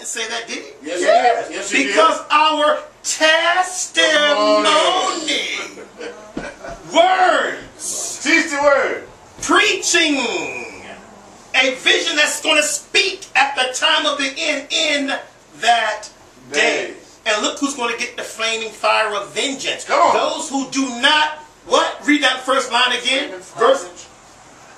to say that, did he? Yes, he did. Yes, he because did. Our testimony, words, teach the word, preaching, a vision that's going to speak at the time of the end in that day. And look who's going to get the flaming fire of vengeance. Come on. Those who do not, what? Read that first line again. Verse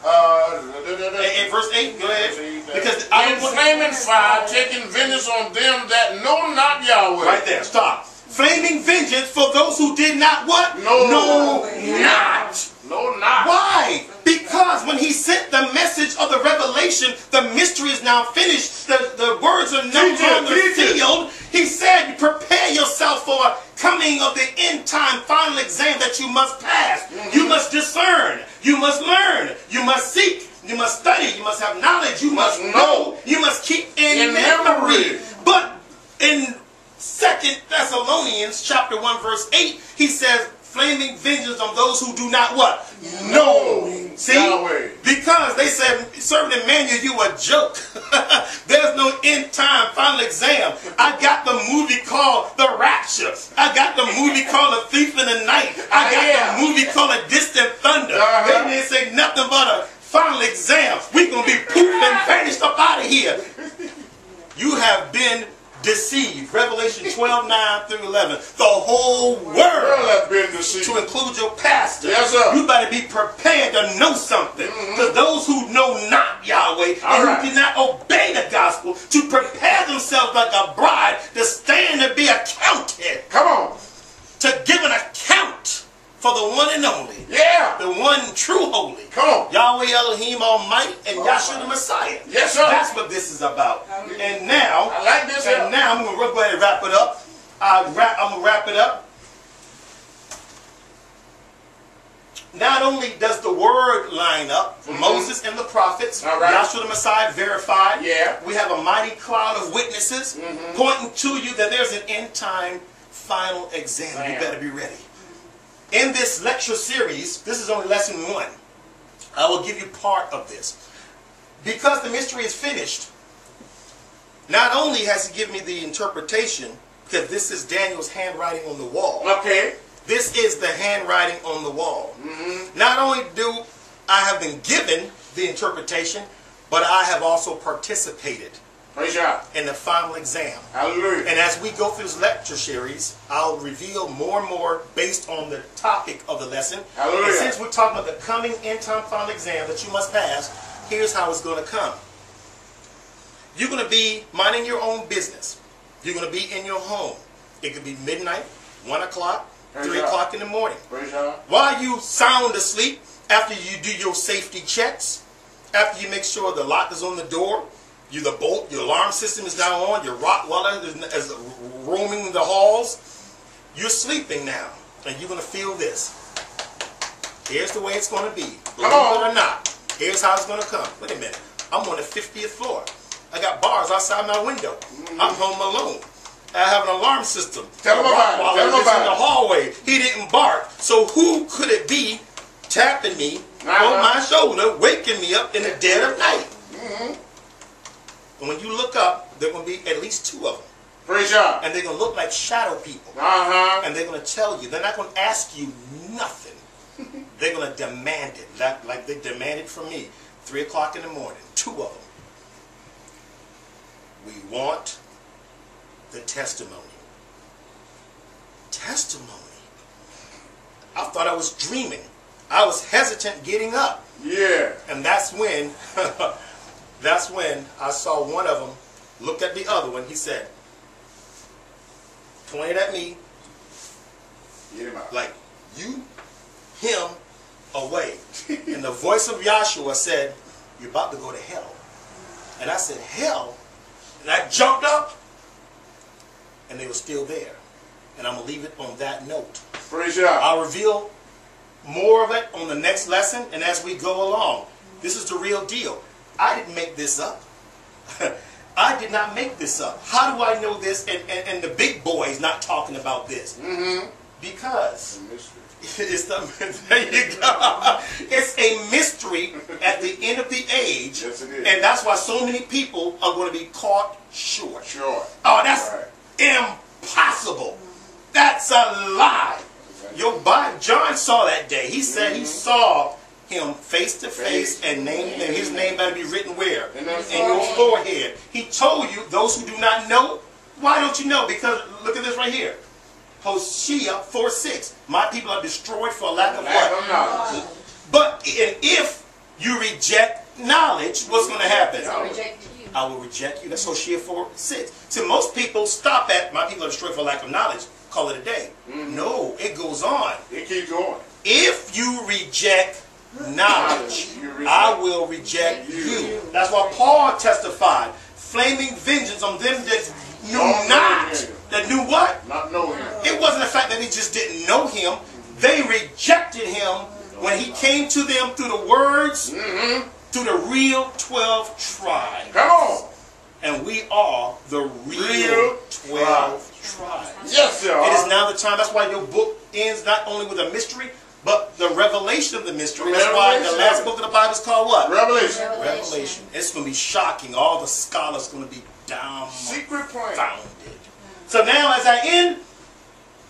in verse 8, go ahead. Because I don't want flaming fire taking vengeance on them that know not Yahweh. Right there, stop. Flaming vengeance for those who did not what? No, not. No, not. Why? Because when he sent the message of the revelation, the mystery is now finished. The words are no longer sealed. He said, prepare yourself for a coming of the end time final exam that you must pass. You must discern. You must learn. You must seek. You must study. You must have knowledge. You must know. You must keep in memory. But in 2 Thessalonians chapter 1 verse 8, he says, flaming vengeance on those who do not what? Know. See? Yahweh. Because they said, Servant Emmanuel, you a joke. There's no end time final exam. I got the movie called The Rapture. I got the movie called A Thief in the Night. I got the movie called A Distant Thunder. They didn't say nothing but a final exam. We're going to be poof and vanished up out of here. You have been deceived. Revelation 12:9-11. The whole world has been deceived. To include your pastor. Yes, sir. You better be prepared to know something. To those who know not Yahweh and who did not obey the gospel, to prepare themselves like a bride to stand and be accounted. Come on. To give an account for the one and only. Yeah. The one true holy. Come on. Yahweh Elohim Almighty and Yahshua the Messiah. Yes, sir. That's what this is about. And now, I like this. And now I'm going to go ahead and wrap it up. I'm going to wrap it up. Not only does the word line up for Moses and the prophets, Yahshua the Messiah verified. Yeah. We have a mighty cloud of witnesses pointing to you that there's an end time final exam. You better be ready. In this lecture series, this is only lesson 1. I will give you part of this. Because the mystery is finished, not only has he given me the interpretation, because this is Daniel's handwriting on the wall. Okay. This is the handwriting on the wall. Not only do I have been given the interpretation, but I have also participated in the final exam. Hallelujah. And as we go through this lecture series, I'll reveal more and more based on the topic of the lesson. Hallelujah. And since we're talking about the coming end time final exam that you must pass, here's how it's going to come. You're going to be minding your own business. You're going to be in your home. It could be midnight, 1 o'clock, 3 o'clock in the morning. While you sound asleep, after you do your safety checks, after you make sure the lock is on the door, the bolt, your alarm system is now on, your Rottweiler is roaming the halls, you're sleeping now, and you're going to feel this. Here's the way it's going to be. Believe it or not, here's how it's going to come. Wait a minute. I'm on the 50th floor. I got bars outside my window. I'm home alone. I have an alarm system. Tell him about it. Tell him about in the hallway. He didn't bark. So who could it be tapping me on my shoulder, waking me up in the dead of night? And when you look up, there are going to be at least 2 of them. Praise God. And they're going to look like shadow people. And they're going to tell you. They're not going to ask you nothing. They're going to demand it. Like they demanded from me. 3 o'clock in the morning. 2 of them. We want the testimony. Testimony. I thought I was dreaming. I was hesitant getting up. Yeah. And that's when I saw one of them look at the other one. He said, pointed at me, like, you, him, away. And the voice of Yahshua said, you're about to go to hell. And I said, hell? And I jumped up, and they were still there. And I'm going to leave it on that note. Praise God. I'll reveal more of it on the next lesson and as we go along. This is the real deal. I didn't make this up. I did not make this up. How do I know this and the big boys not talking about this? Because A mystery. it's there you go. It's a mystery at the end of the age. Yes, it is. And that's why so many people are going to be caught short. Sure. Oh, that's Right. impossible. That's a lie. Your Bible, John saw that day. He said he saw him face to face, and his name better be written where? In that In your forehead. forehead. He told you, those who do not know, why don't you know? Because look at this right here. Hosea 4:6. My people are destroyed for lack of Lack what? of knowledge. But if you reject knowledge, what's going to happen? I rejected you. I will reject you. That's Hosea 4:6. So most people stop at my people are destroyed for lack of knowledge. Call it a day. No, it goes on. It keeps going. If you reject knowledge, You reject I will reject you. That's why Paul testified, flaming vengeance on them that knew Don't know not. him. That knew what? Not know him. It wasn't the fact that they just didn't know him. They rejected him when he came to them through the words, through the real 12 tribes. Come on. And we are the real 12 tribes. Yes, sir. It is now the time. That's why your book ends not only with a mystery, but the revelation of the mystery. That's why the Revelation. last book of the Bible is called what? Revelation. Revelation. It's going to be shocking. All the scholars going to be Secret plan. dumbfounded. So now as I end,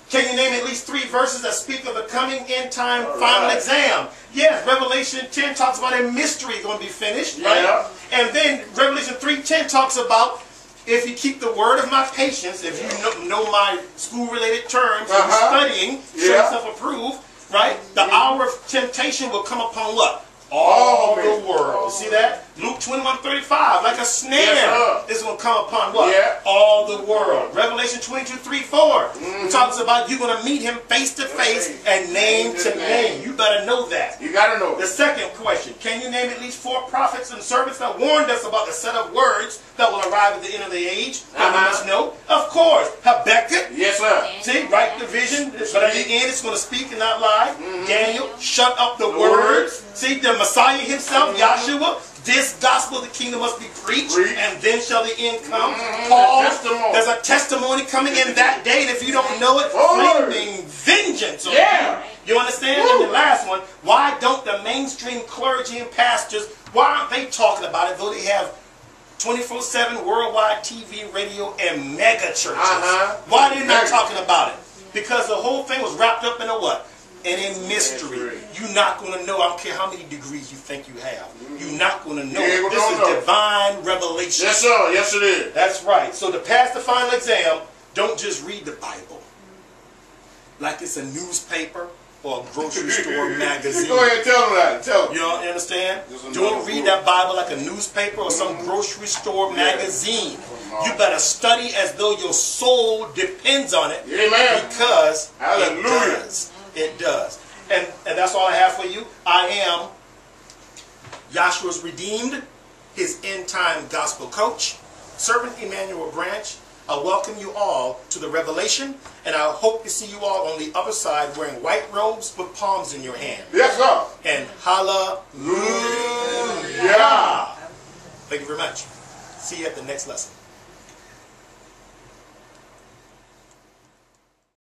can you name at least 3 verses that speak of the coming end time final right. exam? Yes, Revelation 10 talks about a mystery going to be finished, right? Yeah. And then Revelation 3:10 talks about if you keep the word of my patience, if you know my school-related terms, and studying, show Yeah. yourself approved, right? The hour of temptation will come upon what? All the world. See that? Luke 21:35, like a snare, Yes, is going to come upon what? Yeah. All the world. Revelation 22:3-4 talks about you're going to meet him face to face and name to name. You better know that. You got to know. The second question, can you name at least 4 prophets and servants that warned us about the set of words that will arrive at the end of the age that we must know? Of course, Habakkuk. Yes, sir. See, write the vision, but at the end it's going to speak and not lie. Daniel, shut up the words. See, the Messiah himself, Yahshua, this gospel of the kingdom must be preached, and then shall the end come. Paul, testimony. there's a testimony coming in that day, and if you don't know it, Lord. flaming vengeance on Yeah. you. You understand? And the last one, why don't the mainstream clergy and pastors, why aren't they talking about it, though they have 24/7 worldwide TV, radio, and mega churches? Why are they not talking about it? Because the whole thing was wrapped up in a what? In a mystery. You're not going to know. I don't care how many degrees you think you have. You're not going to know. You ain't This gonna is know. divine revelation. Yes, sir. Yes, it is. That's right. So to pass the final exam, don't just read the Bible like it's a newspaper or a grocery store magazine. Go ahead and tell them that. Tell them. You know, understand? Just Don't another read book. that Bible like a newspaper or some grocery store magazine. You better study as though your soul depends on it. Amen. Because Hallelujah. it does. It does. And that's all I have for you. I am Yahshua's redeemed, his end time gospel coach, Servant Emmanuel Branch. I welcome you all to the revelation, and I hope to see you all on the other side wearing white robes with palms in your hand. Yes, sir. And hallelujah. Yeah. Thank you very much. See you at the next lesson.